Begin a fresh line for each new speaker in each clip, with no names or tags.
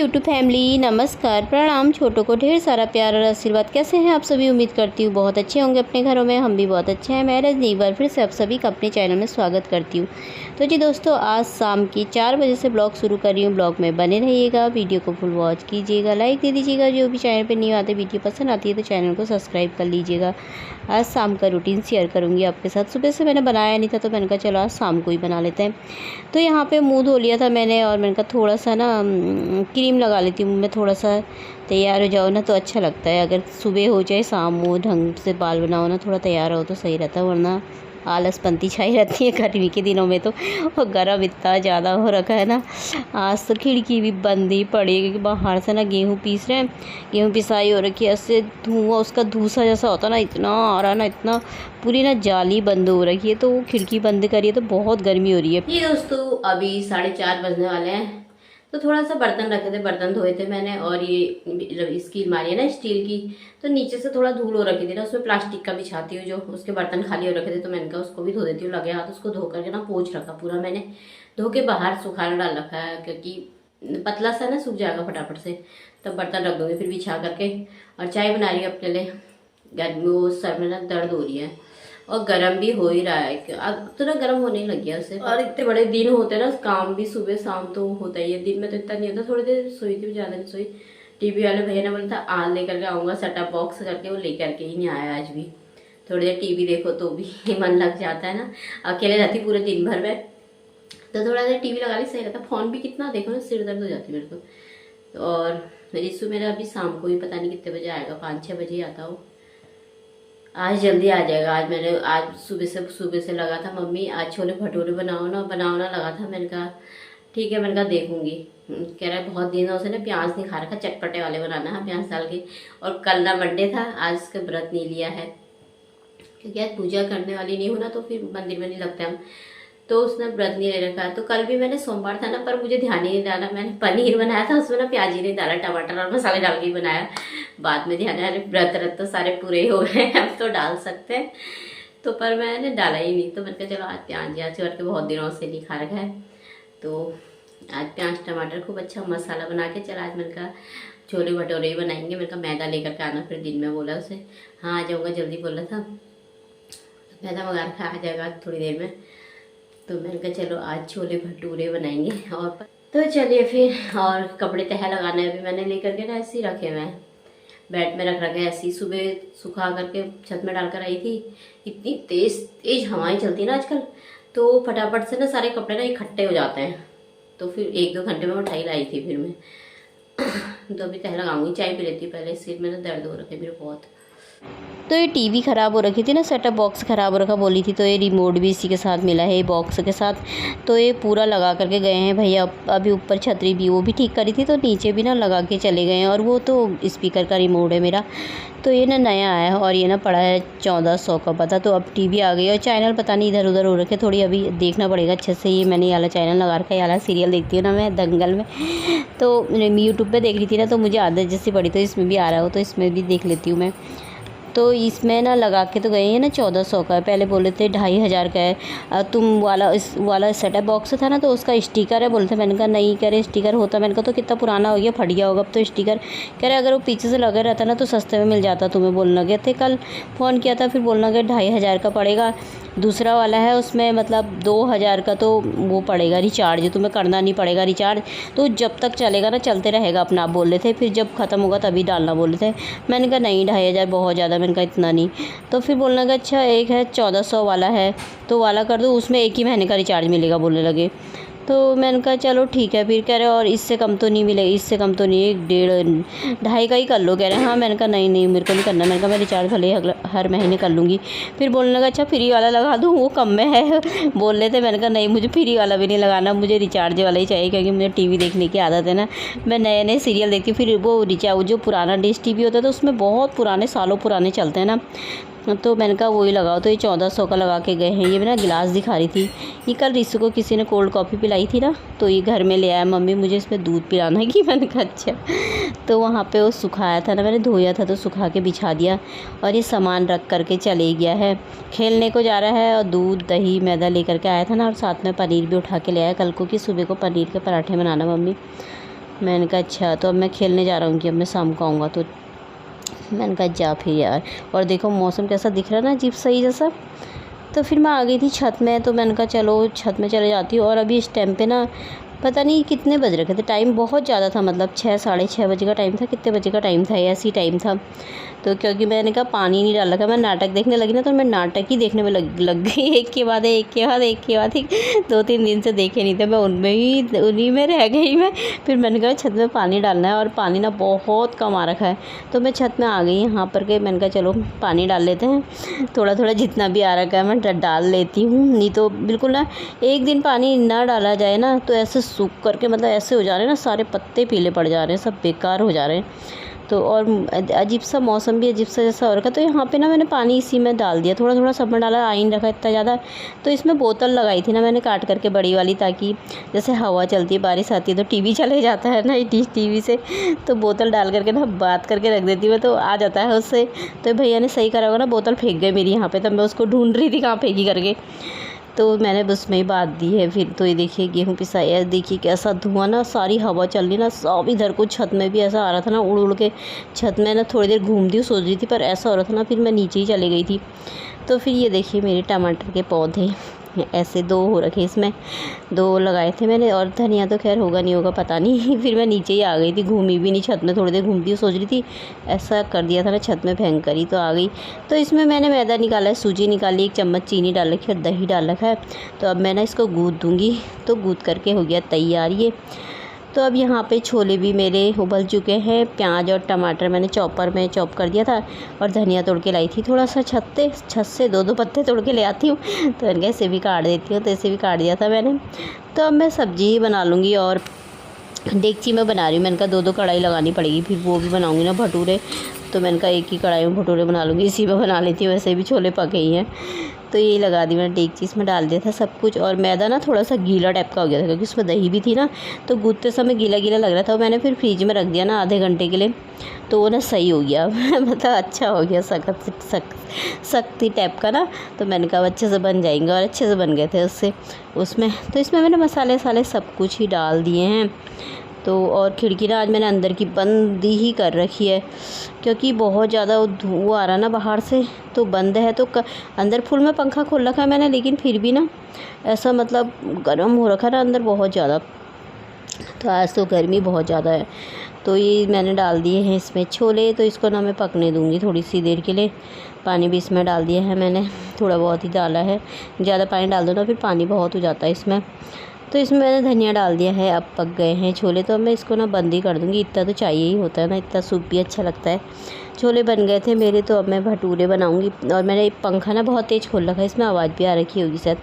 YouTube family, नमस्कार, प्रणाम। छोटों को ढेर सारा प्यार और आशीर्वाद। कैसे हैं आप सभी? उम्मीद करती हूँ बहुत अच्छे होंगे अपने घरों में। हम भी बहुत अच्छे हैं। मैं रजनी एक बार फिर से आप सभी का अपने चैनल में स्वागत करती हूँ। तो जी दोस्तों, आज शाम की 4 बजे से ब्लॉग शुरू कर रही हूँ। ब्लॉग में बने रहिएगा, वीडियो को फुल वॉच कीजिएगा, लाइक दे दीजिएगा। जो भी चैनल पर न्यू आते वीडियो पसंद आती है तो चैनल को सब्सक्राइब कर लीजिएगा। आज शाम का रूटीन शेयर करूँगी आपके साथ। सुबह से मैंने बनाया नहीं था तो मैंने कहा चलो आज शाम को ही बना लेते हैं। तो यहाँ पे मुँह धो लिया था मैंने और मैंने कहा थोड़ा सा ना क्रीम लगा लेती हूँ। मैं थोड़ा सा तैयार हो जाओ ना तो अच्छा लगता है। अगर सुबह हो चाहे शाम हो, ढंग से बाल बनाओ ना, थोड़ा तैयार हो तो सही रहता है, वरना आलसपंती छाई रहती है गर्मी के दिनों में तो। और गर्म इतना ज़्यादा हो रखा है ना। आज तो खिड़की भी बंद ही पड़ी क्योंकि बाहर से ना गेहूँ पीस रहे हैं। गेहूँ पिसाई हो रखी है, ऐसे धुआं उसका धूसा जैसा होता ना, इतना आ रहा ना, इतना पूरी ना जाली बंद हो रखी है। तो वो खिड़की बंद करिए तो बहुत गर्मी हो रही है। ये दोस्तों अभी 4:30 बजने वाले हैं। तो थोड़ा सा बर्तन रखे थे, बर्तन धोए थे मैंने। और ये इसकी अलमारी है ना स्टील की, तो नीचे से थोड़ा धूल हो रखी थी ना, उसमें प्लास्टिक का बिछाती हूँ जो उसके बर्तन खाली हो रखे थे। तो मैंने कहा उसको भी धो देती हूँ। लगे हाथ उसको धो करके ना पोंछ रखा पूरा मैंने, धो के बाहर सुखाने डाल रखा है क्योंकि पतला सा ना सूख जाएगा फटाफट से। तब बर्तन रख दूँगी फिर बिछा करके। और चाय बना रही है अपने लिए। गर्मी वो सर में ना दर्द हो रही है और गर्म भी हो ही रहा है। अब तो ना गर्म होने ही लग गया उससे। और इतने बड़े दिन होते हैं ना, काम भी सुबह शाम तो होता ही है। दिन में तो इतना नहीं होता। थोड़ी देर सोई थी, ज़्यादा नहीं सोई। टीवी वाले भैया ने बोला था आज लेकर के आऊँगा सेटअप बॉक्स करके, वो लेकर के ही नहीं आया आज भी। थोड़ी देर टीवी देखो तो भी मन लग जाता है ना। अकेले रहती पूरे दिन भर में तो थोड़ा देर टीवी लगा ली सही रहता। फ़ोन भी कितना देखो ना, सिर दर्द हो जाती है मेरे को। और रिसु मेरा अभी शाम को ही पता नहीं कितने बजे आएगा, 5-6 बजे ही आता हो। आज जल्दी आ जाएगा। आज सुबह से लगा था मम्मी आज छोले भटूरे बनाओ ना लगा था। मैंने कहा ठीक है, मैंने कहा देखूंगी। कह रहा है बहुत दिनों से ना प्याज नहीं खा रखा, चटपटे वाले बनाना है प्याज डाल के। और कल ना मंडे था, आज उसका व्रत नहीं लिया है क्योंकि आज पूजा करने वाली नहीं हूँ ना, तो फिर मंदिर में नहीं लगता हम, तो उसने व्रत नहीं ले रखा। तो कल भी मैंने सोमवार था ना, पर मुझे ध्यान ही नहीं डाला। मैंने पनीर बनाया था, उसमें ना प्याज ही नहीं डाला, टमाटर और मसाले डाल के ही बनाया। बाद में ध्यान आया व्रत तो सारे पूरे हो गए, अब तो डाल सकते हैं। तो पर मैंने डाला ही नहीं। तो मैंने कहा चलो आज प्याज करके बहुत दिनों से नहीं खा रखा है, तो आज प्याज टमाटर खूब अच्छा मसाला बना के चला। आज मैंने कहा छोले भटूरे ही बनाएंगे। मैंने कहा मैदा लेकर के आना। फिर दिन में बोला उसे हाँ आ जाऊँगा, जल्दी बोला था। मैदा मंगा रखा, आ जाएगा थोड़ी देर में। तो मैंने कहा चलो आज छोले भटूरे बनाएंगे। और तो चलिए फिर। और कपड़े तह लगाने अभी मैंने लेकर के ना ऐसे ही रखे हुए हैं, बेड में रख रखे ऐसे ही। सुबह सुखा करके छत में डालकर आई थी। इतनी तेज हवाएं चलती है ना आजकल, तो फटाफट से ना सारे कपड़े ना इकट्ठे हो जाते हैं। तो फिर 1-2 घंटे में उठाई लाई थी फिर मैं। तो अभी तह लगाऊंगी। चाय पी लेती पहले, सिर में ना दर्द हो रखे है मेरे बहुत। तो ये टीवी ख़राब हो रखी थी ना, सेटअप बॉक्स ख़राब हो रखा बोली थी, तो ये रिमोट भी इसी के साथ मिला है बॉक्स के साथ। तो ये पूरा लगा करके गए हैं भैया। अभी ऊपर छतरी भी वो भी ठीक करी थी, तो नीचे भी ना लगा के चले गए हैं। और वो तो स्पीकर का रिमोट है मेरा, तो ये ना नया आया है और ये ना पड़ा है 1400 का पता। तो अब टीवी आ गई और चैनल पता नहीं इधर उधर हो रखे, थोड़ी अभी देखना पड़ेगा अच्छे से। ये मैंने ये वाला चैनल लगा रखा है, ये वाला सीरियल देखती हूँ ना मैं, दंगल में। तो यूट्यूब पर देख रही थी ना, तो मुझे आदत जैसी पड़ी, तो इसमें भी आ रहा हो तो इसमें भी देख लेती हूँ मैं। तो इसमें ना लगा के तो गए हैं ना 1400 का है। पहले बोले थे 2500 का है। तुम वाला सेटअप बॉक्स था ना, तो उसका स्टिकर है बोलते। मैंने कहा नहीं, कह रहे स्टिकर होता। मैंने कहा तो कितना पुराना हो गया, फट गया होगा अब तो स्टिकर। कह रहे अगर वो पीछे से लगा रहता ना तो सस्ते में मिल जाता, तुम्हें बोलना गए थे। कल फ़ोन किया था, फिर बोलना गया 2500 का पड़ेगा। दूसरा वाला है उसमें मतलब 2000 का, तो वो पड़ेगा रिचार्ज, तुम्हें करना नहीं पड़ेगा रिचार्ज। तो जब तक चलेगा ना चलते रहेगा अपना, आप बोल रहे थे। फिर जब ख़त्म होगा तभी डालना बोले थे। मैंने कहा नहीं 2500 बहुत ज़्यादा। मैंने कहा इतना नहीं। तो फिर बोलना कि अच्छा एक है 1400 वाला है तो वाला कर दो, उसमें 1 ही महीने का रिचार्ज मिलेगा बोलने लगे। तो मैंने कहा चलो ठीक है। फिर कह रहे और इससे कम तो नहीं मिलेगा, इससे कम तो नहीं, 1.5 का ही कर लो। कह रहे हाँ। मैंने कहा नहीं मेरे को नहीं करना। मैंने कहा मैं रिचार्ज भले हर महीने कर लूँगी। फिर बोलने लगा अच्छा फ्री वाला लगा दूँ, वो कम में है बोल रहे थे। मैंने कहा नहीं मुझे फ्री वाला भी नहीं लगाना, मुझे रिचार्ज वाला ही चाहिए क्योंकि मुझे टीवी देखने की आदत है ना। मैं नए नए सीरियल देखती हूँ। फिर वो रिचार्ज जो पुराना डिश टीवी होता है तो उसमें बहुत पुराने सालों पुराने चलते हैं ना, तो मैंने कहा वही लगाओ। तो ये 1400 का लगा के गए हैं। ये ना गिलास दिखा रही थी। ये कल रिसु को किसी ने कोल्ड कॉफ़ी पिलाई थी ना, तो ये घर में ले आया, मम्मी मुझे इसमें दूध पिलाना है कि। मैंने कहा अच्छा। तो वहाँ पे वो सुखाया था ना, मैंने धोया था तो सुखा के बिछा दिया। और ये सामान रख करके चले गया है, खेलने को जा रहा है। और दूध दही मैदा लेकर के आया था ना, और साथ में पनीर भी उठा के ले आया कल को कि सुबह को पनीर के पराठे बनाना मम्मी। मैंने कहा अच्छा, तो अब मैं खेलने जा रहा हूँ कि अब मैं शाम को आऊँगा। तो मैंने कहा जा फिर यार। और देखो मौसम कैसा दिख रहा है ना, अजीब सही जैसा। तो फिर मैं आ गई थी छत में, तो मैंने कहा चलो छत में चले जाती हूँ। और अभी इस टाइम पे ना पता नहीं कितने बज रखे थे, टाइम बहुत ज़्यादा था, मतलब 6 साढ़े 6 बजे का टाइम था, कितने बजे का टाइम था, ऐसी टाइम था। तो क्योंकि मैंने कहा पानी नहीं डाला था, मैं नाटक देखने लगी ना, तो मैं नाटक ही देखने में लग गई, एक के बाद एक के बाद एक के बाद एक। 2-3 दिन से देखे नहीं थे, मैं उन्हीं में रह गई मैं। फिर मैंने कहा छत में पानी डालना है, और पानी ना बहुत कम आ रखा है। तो मैं छत में आ गई यहाँ पर के, मैंने कहा चलो पानी डाल लेते हैं, थोड़ा थोड़ा जितना भी आ रखा है मैं डाल लेती हूँ। नहीं तो बिल्कुल ना, एक दिन पानी ना डाला जाए ना तो ऐसे सूख करके, मतलब ऐसे हो जा रहे हैं ना, सारे पत्ते पीले पड़ जा रहे हैं, सब बेकार हो जा रहे हैं। तो और अजीब सा मौसम भी अजीब सा जैसा हो रखा। तो यहाँ पे ना मैंने पानी इसी में डाल दिया, थोड़ा थोड़ा सब में डाला, आ ही नहीं रखा इतना ज़्यादा। तो इसमें बोतल लगाई थी ना मैंने काट करके बड़ी वाली, ताकि जैसे हवा चलती है, बारिश आती है तो टीवी चले जाता है ना टीवी से, तो बोतल डाल करके ना बात करके रख देती हूँ, तो आ जाता है उससे। तो भैया ने सही करा होगा ना, बोतल फेंक गए मेरी यहाँ पे, तब मैं उसको ढूंढ रही थी कहाँ फेंकी करके। तो मैंने उसमें ही बात दी है। फिर तो ये देखिए गेहूँ पिसाई है, देखिए कैसा धुआं ना, सारी हवा चल रही ना, सब इधर को छत में भी ऐसा आ रहा था ना, उड़ उड़ के छत में ना थोड़ी देर घूमती हूँ, सोच रही थी, पर ऐसा हो रहा था ना, फिर मैं नीचे ही चली गई थी। तो फिर ये देखिए मेरे टमाटर के पौधे ऐसे 2 हो रखे, इसमें 2 लगाए थे मैंने, और धनिया तो खैर होगा नहीं होगा पता नहीं। फिर मैं नीचे ही आ गई थी, घूमी भी नहीं छत में, थोड़ी देर घूमती हूँ, सोच रही थी ऐसा कर दिया था ना छत में भयंकर ही। तो आ गई। तो इसमें मैंने मैदा निकाला है, सूजी निकाली, 1 चम्मच चीनी डाल रखी है और दही डाल रखा है। तो अब मैं ना इसको गूँथ दूँगी। तो गूँथ करके हो गया तैयार ये। तो अब यहाँ पे छोले भी मेरे उबल चुके हैं। प्याज और टमाटर मैंने चॉपर में चॉप कर दिया था, और धनिया तोड़ के लाई थी थोड़ा सा, छत से 2-2 पत्ते तोड़ के ले आती हूँ, तो इनके ऐसे भी काट देती हूँ, तो ऐसे भी काट दिया था मैंने। तो अब मैं सब्ज़ी ही बना लूँगी, और डेगची में बना रही हूँ। मैंने कहा 2-2 कढ़ाई लगानी पड़ेगी, फिर वो भी बनाऊँगी ना भटूरे, तो मैंने कहा एक ही कढ़ाई में भटूरे बना लूँगी, इसी में बना लेती हूँ, वैसे भी छोले पके ही हैं। तो यही लगा दी मैंने डेगची, इसमें डाल दिया था सब कुछ। और मैदा ना थोड़ा सा गीला टाइप का हो गया था, क्योंकि उसमें दही भी थी ना, तो गूँथते समय गीला गीला लग रहा था। मैंने फिर फ्रिज में रख दिया ना आधे घंटे के लिए, तो वो ना सही हो गया। मतलब अच्छा हो गया, सख्ती टाइप का ना। तो मैंने कहा अच्छे से बन जाएंगे, और अच्छे से बन गए थे उसमें। तो इसमें मैंने मसाले सब कुछ ही डाल दिए हैं। तो और खिड़की ना आज मैंने अंदर की बंद ही कर रखी है, क्योंकि बहुत ज़्यादा धुआं आ रहा ना बाहर से, तो बंद है। तो अंदर फुल में पंखा खोल रखा है मैंने, लेकिन फिर भी ना ऐसा मतलब गर्म हो रखा है ना अंदर बहुत ज़्यादा। तो आज तो गर्मी बहुत ज़्यादा है। तो ये मैंने डाल दिए हैं इसमें छोले, तो इसको ना मैं पकने दूँगी थोड़ी सी देर के लिए। पानी भी इसमें डाल दिया है मैंने, थोड़ा बहुत ही डाला है, ज़्यादा पानी डाल दो ना फिर पानी बहुत हो जाता है इसमें। तो इसमें मैंने धनिया डाल दिया है। अब पक गए हैं छोले, तो अब मैं इसको ना बंद ही कर दूँगी, इतना तो चाहिए ही होता है ना, इतना सूप भी अच्छा लगता है। छोले बन गए थे मेरे, तो अब मैं भटूरे बनाऊँगी। और मैंने पंखा ना बहुत तेज़ खोल रखा है, इसमें आवाज़ भी आ रखी होगी शायद।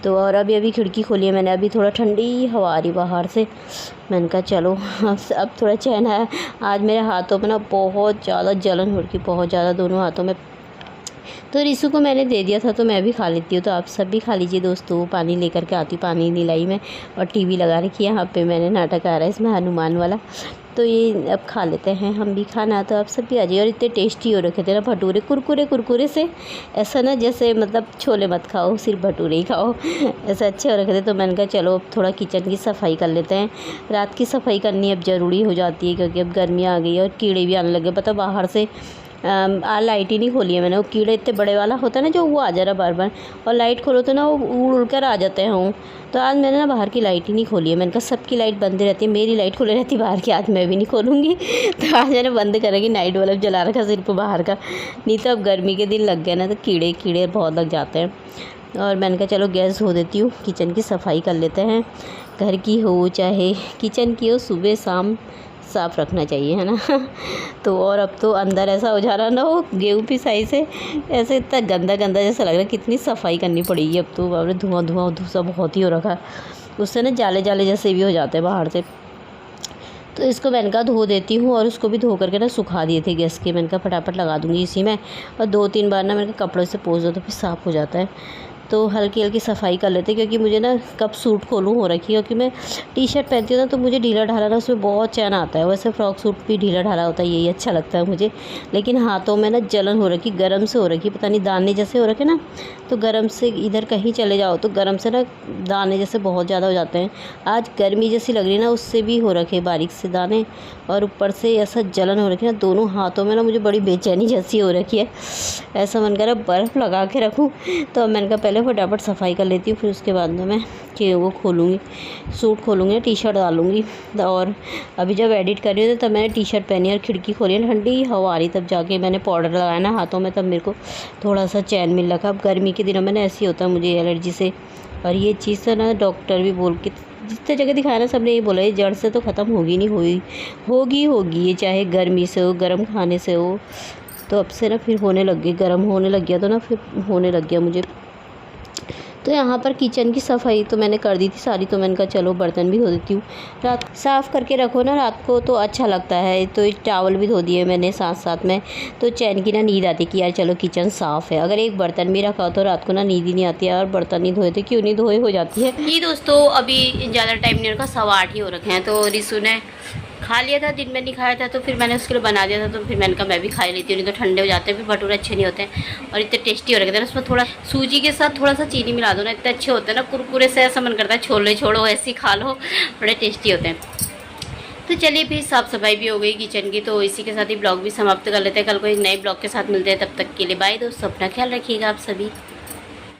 तो और अभी खिड़की खोली है मैंने, अभी थोड़ा ठंडी हवा आ रही बाहर से। मैंने कहा चलो अब थोड़ा चैन है। आज मेरे हाथों में ना बहुत ज़्यादा जलन हो रही, बहुत ज़्यादा, दोनों हाथों में। तो रिसु को मैंने दे दिया था, तो मैं भी खा लेती हूँ। तो आप सब भी खा लीजिए दोस्तों। पानी लेकर के आती हूँ, पानी नहीं लाई मैं। और टीवी लगा रखी है यहाँ पे मैंने, नाटक आ रहा है इसमें हनुमान वाला। तो ये अब खा लेते हैं हम भी खाना। तो आप सब भी आ जाइए। और इतने टेस्टी हो रखे थे ना भटूरे, कुरकुरे से, ऐसा ना जैसे मतलब छोले मत खाओ, सिर्फ भटूरे ही खाओ, ऐसे अच्छे हो रखे थे। तो मैंने कहा चलो अब थोड़ा किचन की सफाई कर लेते हैं। रात की सफाई करनी अब ज़रूरी हो जाती है, क्योंकि अब गर्मी आ गई है और कीड़े भी आने लगे। पता बाहर से लाइट ही नहीं खोली है मैंने, वो कीड़े इतने बड़े वाला होता है ना जो, वो आ जा रहा बार बार, और लाइट खोलो तो ना वो उड़ कर आ जाते हैं। तो आज मैंने ना बाहर की लाइट ही नहीं खोली है। मैंने कहा सबकी लाइट बंद रहती है, मेरी लाइट खुली रहती है बाहर की, आज मैं भी नहीं खोलूँगी। तो आज मैंने बंद करेंगी, नाइट बल्ब जला रखा सिर्फ बाहर का। नहीं तो अब गर्मी के दिन लग गए ना, तो कीड़े बहुत लग जाते हैं। और मैंने कहा चलो गैस धो देती हूँ, किचन की सफाई कर लेते हैं। घर की हो चाहे किचन की हो, सुबह शाम साफ़ रखना चाहिए, है ना। तो और अब तो अंदर ऐसा हो जा रहा ना, वो गेहूँ पिसाई से ऐसे इतना गंदा जैसा लग रहा है। कितनी सफाई करनी पड़ेगी अब तो, बाबरे धुआं धूसा बहुत ही हो रखा है। उससे ना जाले जैसे भी हो जाते हैं बाहर से। तो इसको मैंने कहा धो देती हूँ, और उसको भी धो करके ना सुखा दिए थे गैस के। मैंने कहा फटाफट लगा दूँगी इसी में, और 2-3 बार ना मैंने कहा कपड़ों से पोंछ दो तो फिर साफ़ हो जाता है। तो हल्की हल्की सफाई कर लेते हैं, क्योंकि मुझे ना कब सूट खोलूँ हो रखी है, क्योंकि मैं टी शर्ट पहनती हूँ ना तो मुझे ढीला ढाला ना उसमें बहुत चैन आता है। वैसे फ्रॉक सूट भी ढीला ढाला होता है, यही अच्छा लगता है मुझे। लेकिन हाथों में ना जलन हो रखी, गर्म से हो रखी, पता नहीं दाने जैसे हो रखे ना, तो गर्म से इधर कहीं चले जाओ तो गर्म से ना दाने जैसे बहुत ज़्यादा हो जाते हैं। आज गर्मी जैसी लग रही ना, उससे भी हो रखे बारीक से दाने, और ऊपर से ऐसा जलन हो रखी ना दोनों हाथों में ना, मुझे बड़ी बेचैनी जैसी हो रखी है। ऐसा मन कर रहा बर्फ़ लगा के रखूँ। तो अब मैंने कहा पहले फटाफट सफाई कर लेती हूँ, फिर उसके बाद में मैं कि वो खोलूँगी, सूट खोलूँगी, टी शर्ट डालूँगी। और अभी जब एडिट कर रही हूँ तब मैंने टी शर्ट पहनी और खिड़की खोली है, ठंडी हवा आ रही, तब जाके मैंने पाउडर लगाया ना हाथों में, तब मेरे को थोड़ा सा चैन मिल रखा। अब गर्मी के दिनों में ना ऐसे ही होता है मुझे एलर्जी से। और ये चीज़ से ना डॉक्टर भी बोल के जितने जगह दिखाया ना, सब ने ये बोला ये जड़ से तो ख़त्म होगी नहीं, होगी ये, चाहे गर्मी से हो, गर्म खाने से हो। तो अब से ना फिर होने लग गई, गर्म होने लग गया तो ना फिर होने लग गया मुझे। तो यहाँ पर किचन की सफाई तो मैंने कर दी थी सारी, तो मैंने कहा चलो बर्तन भी धो देती हूँ। रात साफ़ करके रखो ना रात को तो अच्छा लगता है। तो चावल भी धो दिए मैंने साथ साथ में, तो चैन की ना नींद आती कि यार चलो किचन साफ़ है। अगर एक बर्तन भी रखा हो तो रात को ना नींद ही नहीं आती है, और बर्तन नहीं धोए तो क्यों नहीं धोए हो जाती है। ये दोस्तों अभी ज़्यादा टाइम नहीं रखा, 8:15 ही हो रखे हैं। तो रिसू ने खा लिया था, दिन में नहीं खाया था, तो फिर मैंने उसके लिए बना दिया था। तो फिर मैंने कहा मैं भी खा लेती हूँ, नहीं तो ठंडे हो जाते हैं, फिर भटूरे अच्छे नहीं होते हैं। और इतने टेस्टी हो रखे थे ना, उसमें थोड़ा सूजी के साथ थोड़ा सा चीनी मिला दो ना, इतने अच्छे होते हैं ना कुरकुरे से, ऐसा मन करता है छोले छोड़ो ऐसे ही खा लो, बड़े टेस्टी होते हैं। तो चलिए फिर साफ़ सफाई भी हो गई किचन की, तो इसी के साथ ही ब्लॉग भी समाप्त कर लेते हैं। कल को एक नए ब्लॉग के साथ मिलते हैं, तब तक के लिए बाय दोस्तों, अपना ख्याल रखिएगा आप सभी।